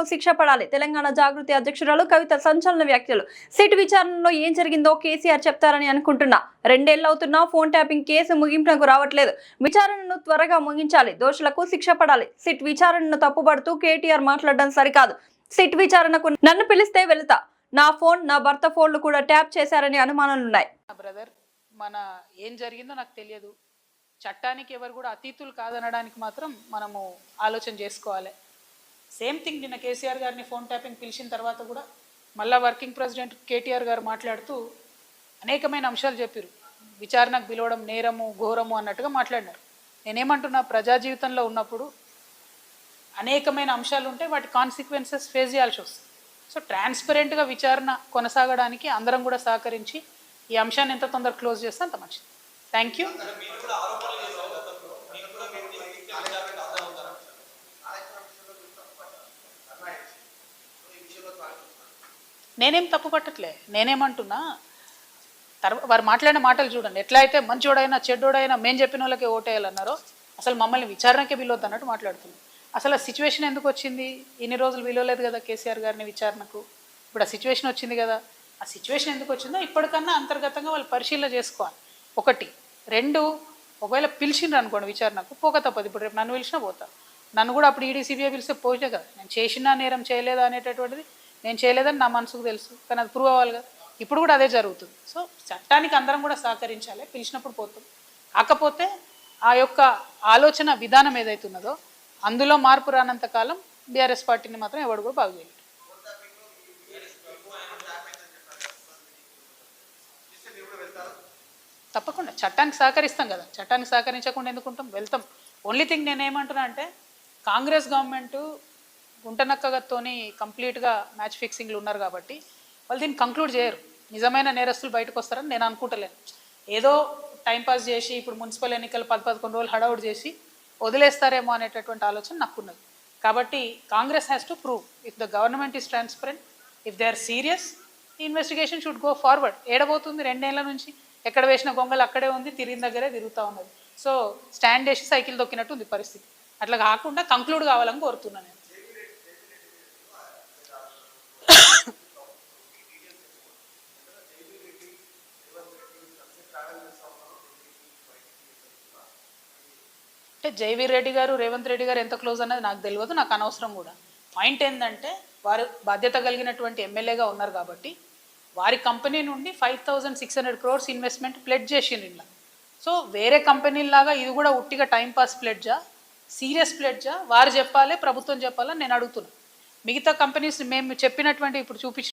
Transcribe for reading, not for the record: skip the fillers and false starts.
దోషులకు శిక్ష పడాలి. తెలంగాణ జాగృతి అధ్యక్షురాలు కవిత సంచలన వ్యాఖ్యలు. సిట్ విచారణలో ఏం జరిగిందో కేసీఆర్ చెప్తారని అనుకుంటున్నా. 2 ఏళ్లవుతున్నా ఫోన్ ట్యాపింగ్ కేసు ముగింపునకు రావట్లేదు. విచారణను త్వరగా ముగించాలి. దోషులకు శిక్ష పడాలి. సిట్ విచారణను తప్పుపడుతూ కేటీఆర్ మాట్లాడడం సరికాదు. సిట్ విచారణకు నన్ను పిలిస్తే వెళ్తా. నా ఫోన్, నా భర్త ఫోన్లు కూడా ట్యాప్ చేశారని అనుమానాలున్నాయి. బ్రదర్, మన ఏం జరిగిందో నాకు తెలియదు. చట్టానికి ఎవరు కూడా అతీతులు కాదనడానికి మాత్రం మనము ఆలోచన చేసుకోవాలి. సేమ్ థింగ్ నిన్న కేసీఆర్ గారిని ఫోన్ ట్యాపింగ్ పిలిచిన తర్వాత కూడా మళ్ళా వర్కింగ్ ప్రెసిడెంట్ కేటీఆర్ గారు మాట్లాడుతూ అనేకమైన అంశాలు చెప్పారు. విచారణకు పిలవడం నేరము, ఘోరము అన్నట్టుగా మాట్లాడినారు. నేనేమంటున్నా, ప్రజా జీవితంలో ఉన్నప్పుడు అనేకమైన అంశాలు ఉంటే వాటి కాన్సిక్వెన్సెస్ ఫేస్ చేయాల్సి వస్తుంది. సో ట్రాన్స్పరెంట్గా విచారణ కొనసాగడానికి అందరం కూడా సహకరించి ఈ అంశాన్ని ఎంత తొందరగా క్లోజ్ చేస్తే అంత మంచిది. Thank you. నేనేం తప్పు పట్టట్లే. నేనేమంటున్నా, వారు మాట్లాడిన మాటలు చూడండి. ఎట్లా అయితే మంచోడైనా చెడ్డోడైనా మేము చెప్పిన వాళ్ళకే ఓటేయాలన్నారో అసలు మమ్మల్ని విచారణకే పిలవద్దు అన్నట్టు మాట్లాడుతున్నాం. అసలు ఆ సిచ్యువేషన్ ఎందుకు వచ్చింది? ఇన్ని రోజులు పిలవలేదు కదా కేసీఆర్ గారిని విచారణకు. ఇప్పుడు ఆ సిచ్యువేషన్ వచ్చింది కదా. ఆ సిచ్యువేషన్ ఎందుకు వచ్చిందో ఇప్పటికన్నా అంతర్గతంగా వాళ్ళు పరిశీలన చేసుకోవాలి. 1, 2, ఒకవేళ పిలిచిండ్రు అనుకోండి విచారణకు, పోక తప్పదు. ఇప్పుడు రేపు నన్ను పిలిచినా పోతా. నన్ను కూడా అప్పుడు ఈడీ సిబిఐ పిలిస్తే పోతే కదా. నేను చేసినా నేరం చేయలేదా అనేటటువంటిది నేను చేయలేదని నా మనసుకు తెలుసు, కానీ అది ప్రూవ్ అవ్వాలి కదా. ఇప్పుడు కూడా అదే జరుగుతుంది. సో చట్టానికి అందరం కూడా సహకరించాలి. పిలిచినప్పుడు పోతాం. కాకపోతే ఆ యొక్క ఆలోచన విధానం ఏదైతున్నదో అందులో మార్పు రానంత కాలం బీఆర్ఎస్ పార్టీని మాత్రం ఎవడు కూడా బాగు చేయలేదు. తప్పకుండా చట్టానికి సహకరిస్తాం కదా. చట్టానికి సహకరించకుండా ఎందుకుంటాం? వెళ్తాం. ఓన్లీ థింగ్ నేనేమంటున్నా అంటే, కాంగ్రెస్ గవర్నమెంట్ గుంటనక్కగతోని కంప్లీట్గా మ్యాచ్ ఫిక్సింగ్లు ఉన్నారు కాబట్టి వాళ్ళు దీన్ని కంక్లూడ్ చేయరు. నిజమైన నేరస్తులు బయటకు వస్తారని నేను అనుకుంటలేను. ఏదో టైంపాస్ చేసి ఇప్పుడు మున్సిపల్ ఎన్నికలు 10-11 రోజులు హడావుడ్ చేసి వదిలేస్తారేమో అనేటటువంటి ఆలోచన నాకున్నది. కాబట్టి Congress has to prove if the government is transparent, if they are serious, ఈ ఇన్వెస్టిగేషన్ షుడ్ గో ఫార్వర్డ్. ఏడబోతుంది? 2 ఏళ్ల నుంచి ఎక్కడ వేసిన గొంగలు అక్కడే ఉంది, తిరిగిన దగ్గరే తిరుగుతూ ఉన్నది. సో స్టాండ్ వేసి సైకిల్ దొక్కినట్టు ఉంది పరిస్థితి. అట్లా కాకుండా కంక్లూడ్ కావాలని కోరుతున్నాను నేను. అంటే జైవీర్ రెడ్డి గారు, రేవంత్ రెడ్డి గారు ఎంత క్లోజ్ అనేది నాకు తెలియదు, నాకు అనవసరం కూడా. పాయింట్ ఏంటంటే, వారు బాధ్యత కలిగినటువంటి ఎమ్మెల్యేగా ఉన్నారు కాబట్టి వారి కంపెనీ నుండి 5,600 crores ఇన్వెస్ట్మెంట్ ప్లెడ్జ్ చేసిండ్రు ఇలా. సో వేరే కంపెనీలాగా ఇది కూడా ఉట్టిగా టైంపాస్ ప్లెడ్జా, సీరియస్ ప్లెడ్జా? వారు చెప్పాలి, ప్రభుత్వం చెప్పాలని నేను అడుగుతున్నాను. మిగతా కంపెనీస్ మేము చెప్పినటువంటి ఇప్పుడు చూపించిన